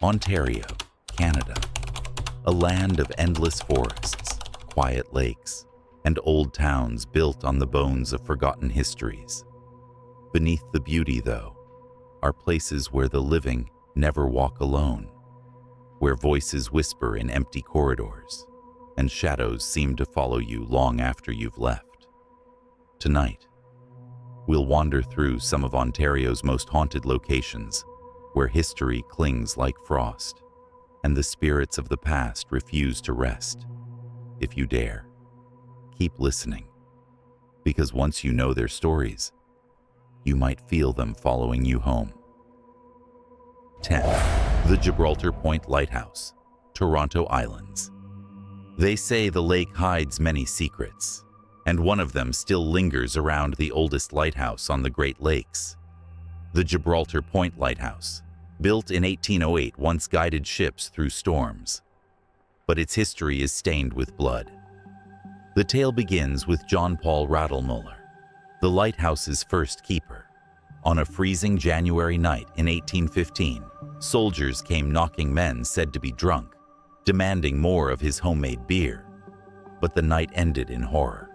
Ontario, Canada. A land of endless forests, quiet lakes, and old towns built on the bones of forgotten histories. Beneath the beauty, though, are places where the living never walk alone, where voices whisper in empty corridors, and shadows seem to follow you long after you've left. Tonight, we'll wander through some of Ontario's most haunted locations, where history clings like frost, and the spirits of the past refuse to rest. If you dare, keep listening, because once you know their stories, you might feel them following you home. 10. The Gibraltar Point Lighthouse, Toronto Islands. They say the lake hides many secrets, and one of them still lingers around the oldest lighthouse on the Great Lakes. The Gibraltar Point Lighthouse, built in 1808, once guided ships through storms, but its history is stained with blood. The tale begins with John Paul Rattlemuller, the lighthouse's first keeper. On a freezing January night in 1815, soldiers came knocking men said to be drunk, demanding more of his homemade beer. But the night ended in horror.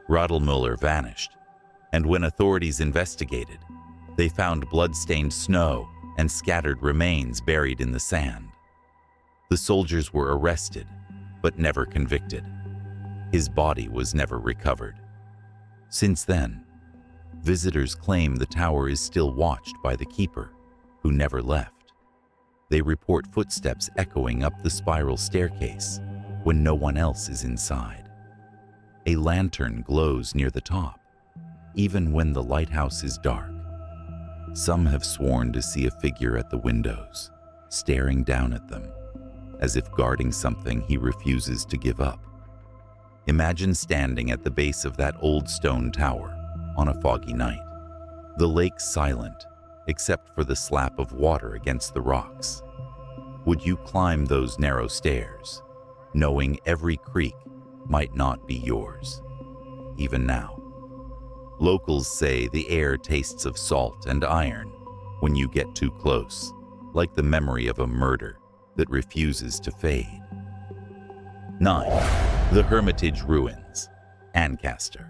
Rattlemuller vanished, and when authorities investigated, they found blood-stained snow and scattered remains buried in the sand. The soldiers were arrested, but never convicted. His body was never recovered. Since then, visitors claim the tower is still watched by the keeper, who never left. They report footsteps echoing up the spiral staircase when no one else is inside. A lantern glows near the top, even when the lighthouse is dark. Some have sworn to see a figure at the windows, staring down at them, as if guarding something he refuses to give up. Imagine standing at the base of that old stone tower on a foggy night. The lake's silent, except for the slap of water against the rocks. Would you climb those narrow stairs, knowing every creak might not be yours, even now? Locals say the air tastes of salt and iron when you get too close, like the memory of a murder that refuses to fade. 9. The Hermitage Ruins, Ancaster.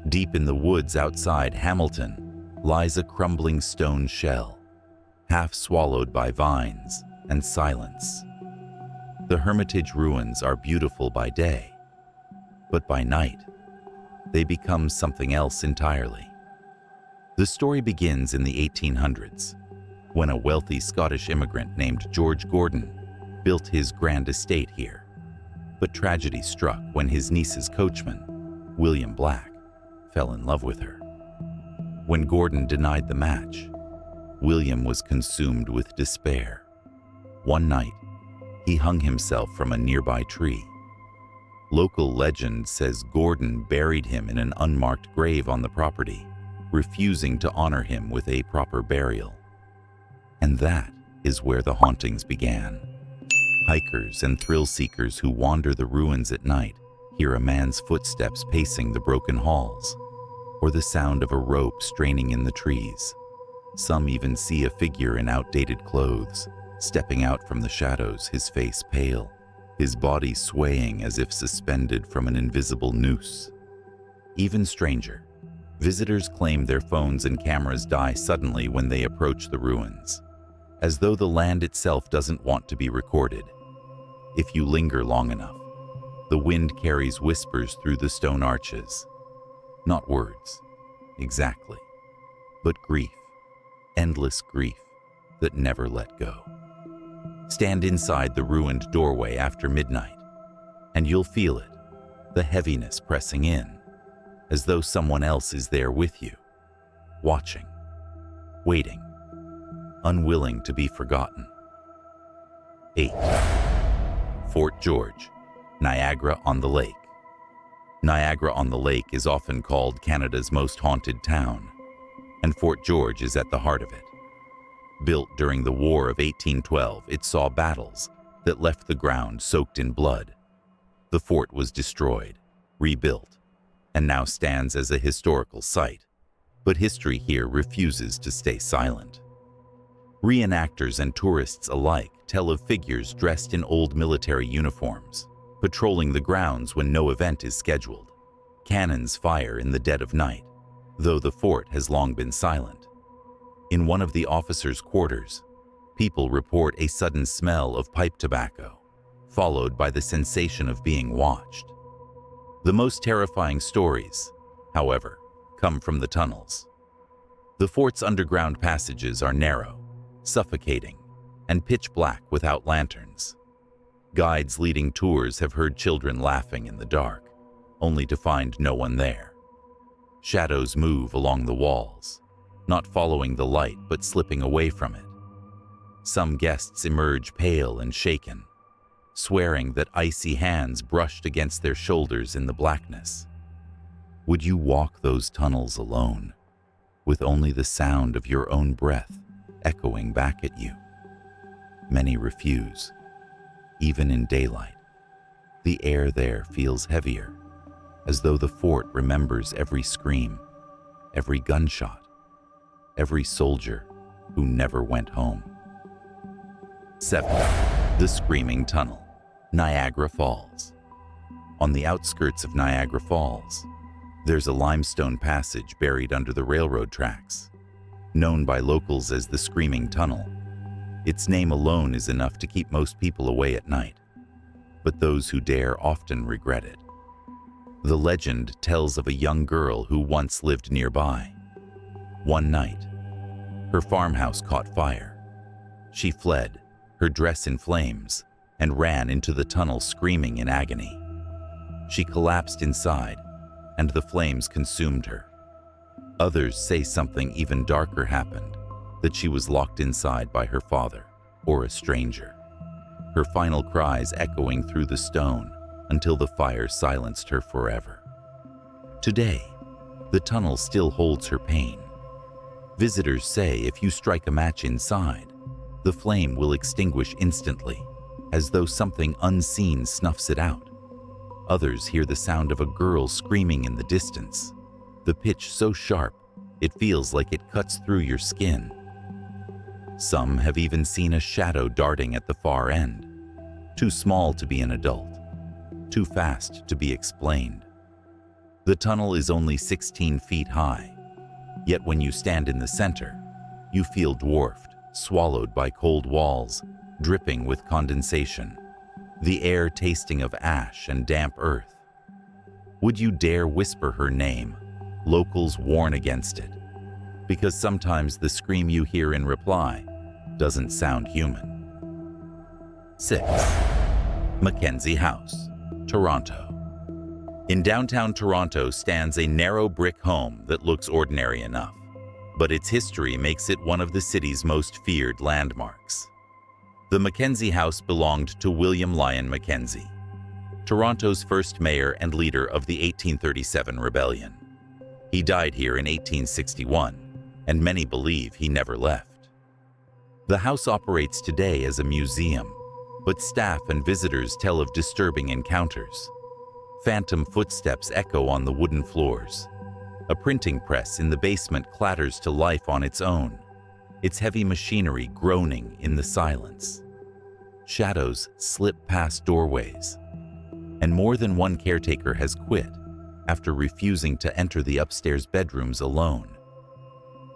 Deep in the woods outside Hamilton lies a crumbling stone shell, half swallowed by vines and silence. The Hermitage ruins are beautiful by day, but by night, they become something else entirely. The story begins in the 1800s, when a wealthy Scottish immigrant named George Gordon built his grand estate here. But tragedy struck when his niece's coachman, William Black, fell in love with her. When Gordon denied the match, William was consumed with despair. One night, he hung himself from a nearby tree. Local legend says Gordon buried him in an unmarked grave on the property, refusing to honor him with a proper burial. And that is where the hauntings began. Hikers and thrill-seekers who wander the ruins at night hear a man's footsteps pacing the broken halls, or the sound of a rope straining in the trees. Some even see a figure in outdated clothes, stepping out from the shadows, his face pale, his body swaying as if suspended from an invisible noose. Even stranger, visitors claim their phones and cameras die suddenly when they approach the ruins, as though the land itself doesn't want to be recorded. If you linger long enough, the wind carries whispers through the stone arches. Not words, exactly, but grief, endless grief that never let go. Stand inside the ruined doorway after midnight, and you'll feel it, the heaviness pressing in, as though someone else is there with you, watching, waiting, unwilling to be forgotten. 8. Fort George, Niagara-on-the-Lake. Niagara-on-the-Lake is often called Canada's most haunted town, and Fort George is at the heart of it. Built during the War of 1812, it saw battles that left the ground soaked in blood. The fort was destroyed, rebuilt, and now stands as a historical site, but history here refuses to stay silent. Reenactors and tourists alike tell of figures dressed in old military uniforms, patrolling the grounds when no event is scheduled. Cannons fire in the dead of night, though the fort has long been silent. In one of the officers' quarters, people report a sudden smell of pipe tobacco, followed by the sensation of being watched. The most terrifying stories, however, come from the tunnels. The fort's underground passages are narrow, suffocating, and pitch black without lanterns. Guides leading tours have heard children laughing in the dark, only to find no one there. Shadows move along the walls, not following the light but slipping away from it. Some guests emerge pale and shaken, swearing that icy hands brushed against their shoulders in the blackness. Would you walk those tunnels alone, with only the sound of your own breath echoing back at you? Many refuse, even in daylight. The air there feels heavier, as though the fort remembers every scream, every gunshot, every soldier who never went home. 7. The Screaming Tunnel, Niagara Falls. On the outskirts of Niagara Falls, there's a limestone passage buried under the railroad tracks. Known by locals as the Screaming Tunnel, its name alone is enough to keep most people away at night, but those who dare often regret it. The legend tells of a young girl who once lived nearby. One night, her farmhouse caught fire. She fled, her dress in flames, and ran into the tunnel screaming in agony. She collapsed inside, and the flames consumed her. Others say something even darker happened, that she was locked inside by her father or a stranger, her final cries echoing through the stone until the fire silenced her forever. Today, the tunnel still holds her pain. Visitors say if you strike a match inside, the flame will extinguish instantly, as though something unseen snuffs it out. Others hear the sound of a girl screaming in the distance, the pitch so sharp it feels like it cuts through your skin. Some have even seen a shadow darting at the far end, too small to be an adult, too fast to be explained. The tunnel is only 16 feet high, yet when you stand in the center, you feel dwarfed, swallowed by cold walls, dripping with condensation, the air tasting of ash and damp earth. Would you dare whisper her name? Locals warn against it, because sometimes the scream you hear in reply doesn't sound human. 6. Mackenzie House, Toronto. In downtown Toronto stands a narrow brick home that looks ordinary enough, but its history makes it one of the city's most feared landmarks. The Mackenzie House belonged to William Lyon Mackenzie, Toronto's first mayor and leader of the 1837 rebellion. He died here in 1861, and many believe he never left. The house operates today as a museum, but staff and visitors tell of disturbing encounters. Phantom footsteps echo on the wooden floors. A printing press in the basement clatters to life on its own, its heavy machinery groaning in the silence. Shadows slip past doorways, and more than one caretaker has quit after refusing to enter the upstairs bedrooms alone.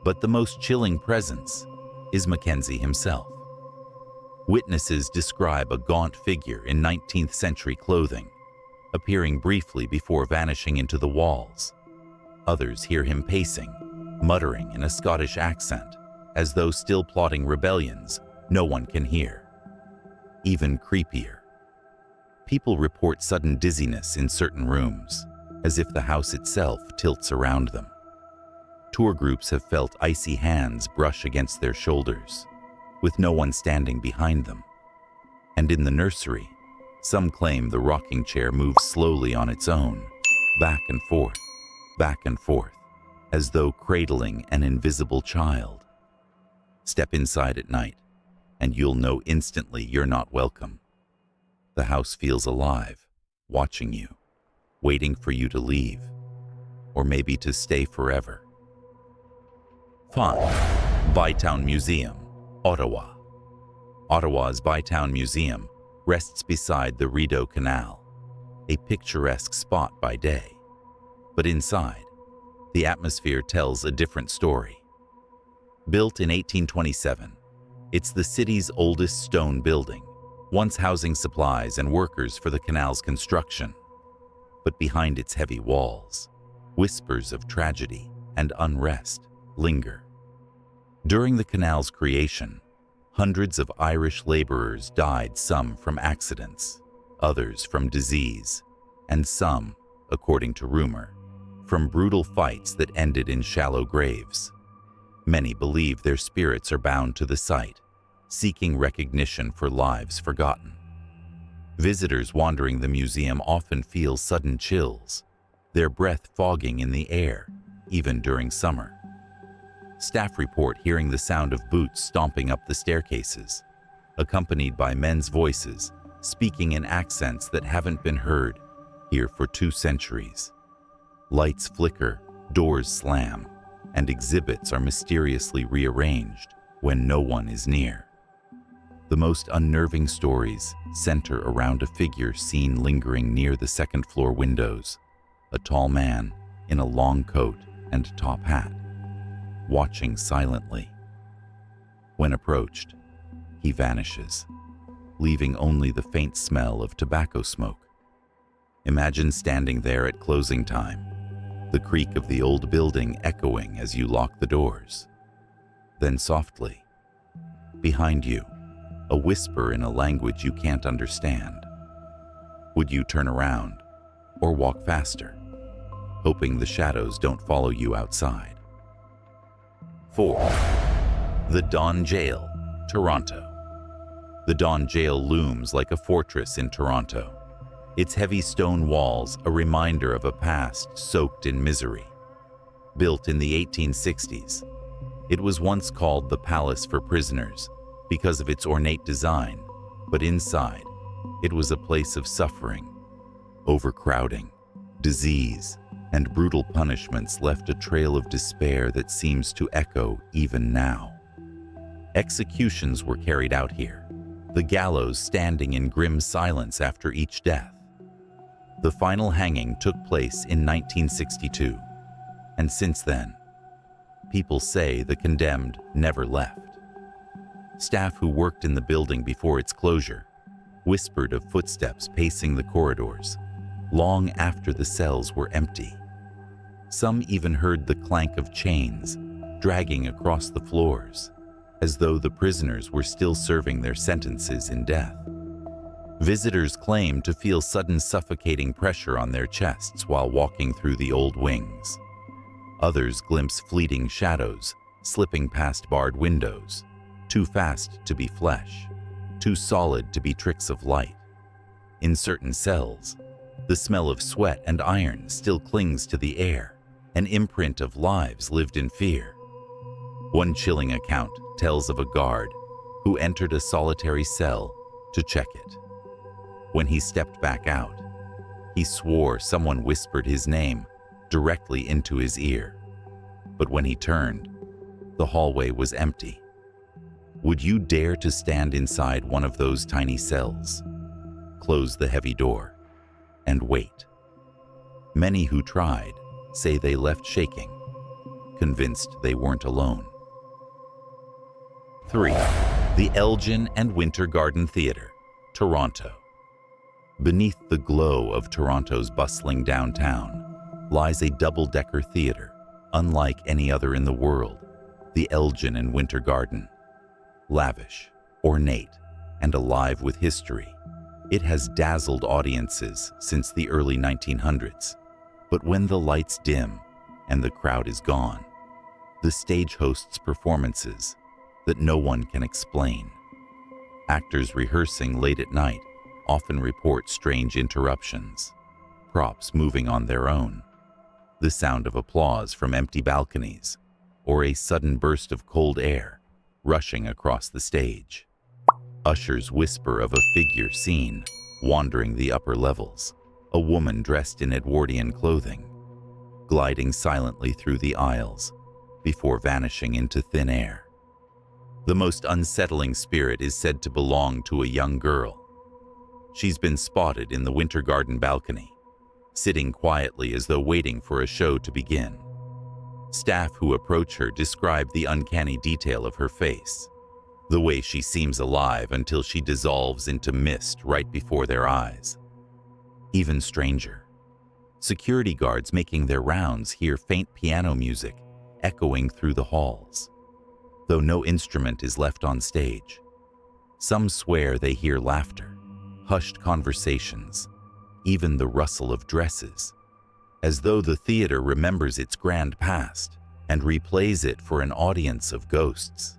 But the most chilling presence is Mackenzie himself. Witnesses describe a gaunt figure in 19th century clothing, appearing briefly before vanishing into the walls. Others hear him pacing, muttering in a Scottish accent, as though still plotting rebellions no one can hear. Even creepier, people report sudden dizziness in certain rooms, as if the house itself tilts around them. Tour groups have felt icy hands brush against their shoulders, with no one standing behind them. And in the nursery, some claim the rocking chair moves slowly on its own, back and forth, as though cradling an invisible child. Step inside at night, and you'll know instantly you're not welcome. The house feels alive, watching you, waiting for you to leave, or maybe to stay forever. 5. Bytown Museum, Ottawa. Ottawa's Bytown Museum rests beside the Rideau Canal, a picturesque spot by day. But inside, the atmosphere tells a different story. Built in 1827, it's the city's oldest stone building, once housing supplies and workers for the canal's construction. But behind its heavy walls, whispers of tragedy and unrest linger. During the canal's creation, hundreds of Irish laborers died, some from accidents, others from disease, and some, according to rumor, from brutal fights that ended in shallow graves. Many believe their spirits are bound to the site, seeking recognition for lives forgotten. Visitors wandering the museum often feel sudden chills, their breath fogging in the air, even during summer. Staff report hearing the sound of boots stomping up the staircases, accompanied by men's voices speaking in accents that haven't been heard here for 2 centuries. Lights flicker, doors slam, and exhibits are mysteriously rearranged when no one is near. The most unnerving stories center around a figure seen lingering near the second-floor windows, a tall man in a long coat and top hat, watching silently. When approached, he vanishes, leaving only the faint smell of tobacco smoke. Imagine standing there at closing time, the creak of the old building echoing as you lock the doors. Then softly, behind you, a whisper in a language you can't understand. Would you turn around or walk faster, hoping the shadows don't follow you outside? 4. The Don Jail, Toronto. The Don Jail looms like a fortress in Toronto, its heavy stone walls a reminder of a past soaked in misery. Built in the 1860s, it was once called the Palace for Prisoners because of its ornate design, but inside, it was a place of suffering. Overcrowding, disease, and brutal punishments left a trail of despair that seems to echo even now. Executions were carried out here, the gallows standing in grim silence after each death. The final hanging took place in 1962, and since then, people say the condemned never left. Staff who worked in the building before its closure whispered of footsteps pacing the corridors long after the cells were empty. Some even heard the clank of chains dragging across the floors, as though the prisoners were still serving their sentences in death. Visitors claim to feel sudden suffocating pressure on their chests while walking through the old wings. Others glimpse fleeting shadows slipping past barred windows, too fast to be flesh, too solid to be tricks of light. In certain cells, the smell of sweat and iron still clings to the air, an imprint of lives lived in fear. One chilling account tells of a guard who entered a solitary cell to check it. When he stepped back out, he swore someone whispered his name directly into his ear. But when he turned, the hallway was empty. Would you dare to stand inside one of those tiny cells, close the heavy door, and wait? Many who tried say they left shaking, convinced they weren't alone. 3. The Elgin and Winter Garden Theatre, Toronto. Beneath the glow of Toronto's bustling downtown lies a double-decker theatre, unlike any other in the world, the Elgin and Winter Garden. Lavish, ornate, and alive with history, it has dazzled audiences since the early 1900s. But when the lights dim and the crowd is gone, the stage hosts performances that no one can explain. Actors rehearsing late at night often report strange interruptions, props moving on their own, the sound of applause from empty balconies, or a sudden burst of cold air rushing across the stage. Ushers whisper of a figure seen wandering the upper levels, a woman dressed in Edwardian clothing, gliding silently through the aisles before vanishing into thin air. The most unsettling spirit is said to belong to a young girl. She's been spotted in the Winter Garden balcony, sitting quietly as though waiting for a show to begin. Staff who approach her describe the uncanny detail of her face, the way she seems alive until she dissolves into mist right before their eyes. Even stranger, security guards making their rounds hear faint piano music echoing through the halls, though no instrument is left on stage. Some swear they hear laughter, hushed conversations, even the rustle of dresses, as though the theater remembers its grand past and replays it for an audience of ghosts.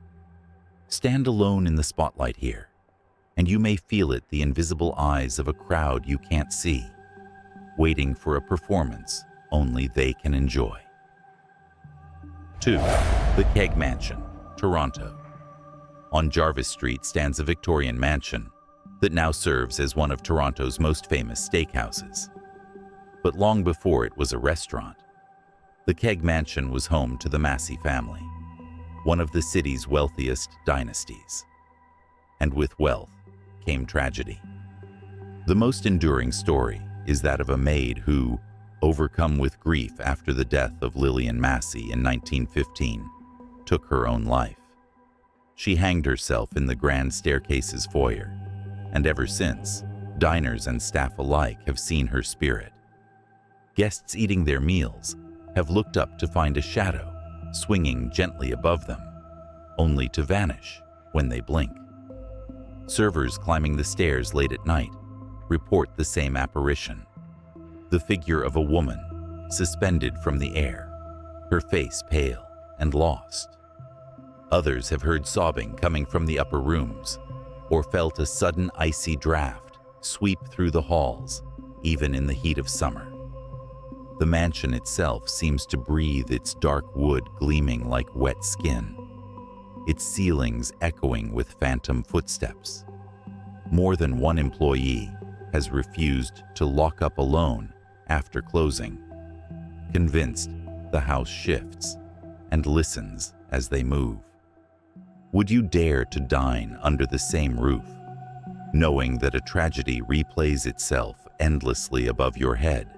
Stand alone in the spotlight here, and you may feel it, the invisible eyes of a crowd you can't see, waiting for a performance only they can enjoy. 2. The Keg Mansion, Toronto. On Jarvis Street stands a Victorian mansion that now serves as one of Toronto's most famous steakhouses. But long before it was a restaurant, the Keg Mansion was home to the Massey family, one of the city's wealthiest dynasties. And with wealth came tragedy. The most enduring story is that of a maid who, overcome with grief after the death of Lillian Massey in 1915, took her own life. She hanged herself in the grand staircase's foyer, and ever since, diners and staff alike have seen her spirit. Guests eating their meals have looked up to find a shadow swinging gently above them, only to vanish when they blink. Servers climbing the stairs late at night report the same apparition, the figure of a woman suspended from the air, her face pale and lost. Others have heard sobbing coming from the upper rooms, or felt a sudden icy draft sweep through the halls, even in the heat of summer. The mansion itself seems to breathe, its dark wood gleaming like wet skin, its ceilings echoing with phantom footsteps. More than one employee has refused to lock up alone after closing, convinced the house shifts and listens as they move. Would you dare to dine under the same roof, knowing that a tragedy replays itself endlessly above your head?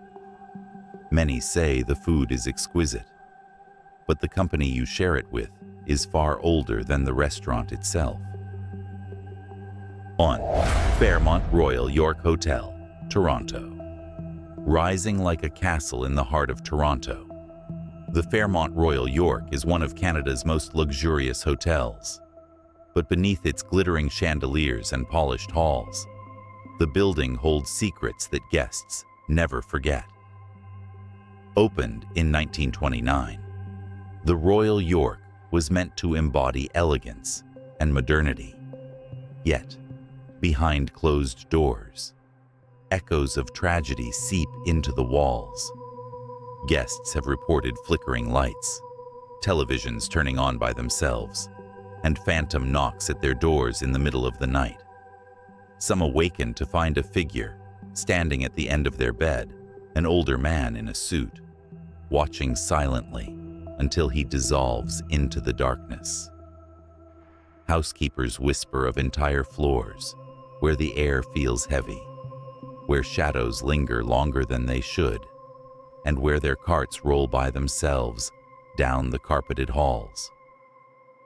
Many say the food is exquisite, but the company you share it with is far older than the restaurant itself. On Fairmont Royal York Hotel, Toronto. Rising like a castle in the heart of Toronto, the Fairmont Royal York is one of Canada's most luxurious hotels. But beneath its glittering chandeliers and polished halls, the building holds secrets that guests never forget. Opened in 1929, the Royal York was meant to embody elegance and modernity. Yet, behind closed doors, echoes of tragedy seep into the walls. Guests have reported flickering lights, televisions turning on by themselves, and phantom knocks at their doors in the middle of the night. Some awaken to find a figure standing at the end of their bed, an older man in a suit, watching silently until he dissolves into the darkness. Housekeepers whisper of entire floors where the air feels heavy, where shadows linger longer than they should, and where their carts roll by themselves down the carpeted halls.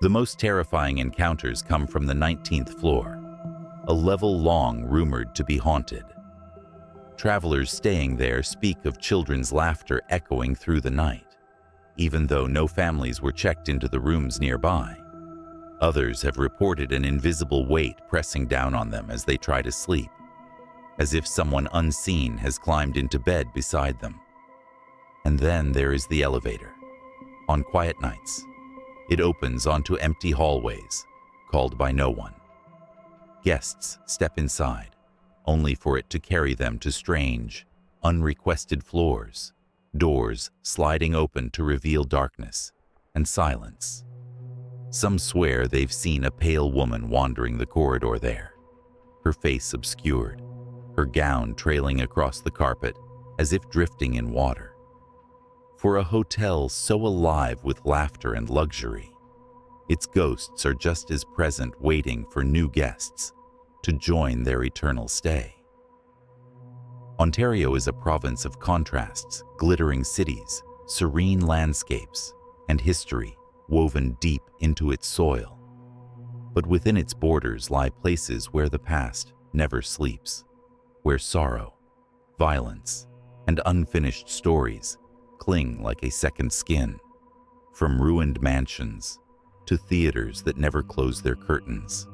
The most terrifying encounters come from the 19th floor, a level long rumored to be haunted. Travelers staying there speak of children's laughter echoing through the night, even though no families were checked into the rooms nearby. Others have reported an invisible weight pressing down on them as they try to sleep, as if someone unseen has climbed into bed beside them. And then there is the elevator. On quiet nights, it opens onto empty hallways, called by no one. Guests step inside, only for it to carry them to strange, unrequested floors, doors sliding open to reveal darkness and silence. Some swear they've seen a pale woman wandering the corridor there, her face obscured, her gown trailing across the carpet as if drifting in water. For a hotel so alive with laughter and luxury, its ghosts are just as present, waiting for new guests to join their eternal stay. Ontario is a province of contrasts, glittering cities, serene landscapes, and history woven deep into its soil. But within its borders lie places where the past never sleeps, where sorrow, violence, and unfinished stories cling like a second skin. From ruined mansions, to theaters that never close their curtains,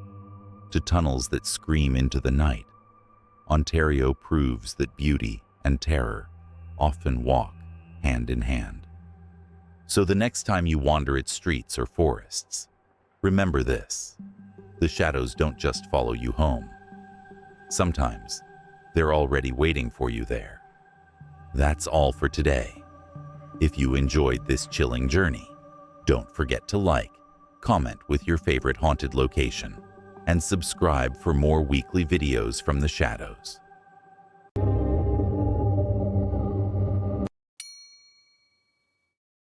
to tunnels that scream into the night, Ontario proves that beauty and terror often walk hand in hand. So the next time you wander its streets or forests, remember this: the shadows don't just follow you home. Sometimes they're already waiting for you there. That's all for today. If you enjoyed this chilling journey, don't forget to like, comment with your favorite haunted location, and subscribe for more weekly videos from the shadows.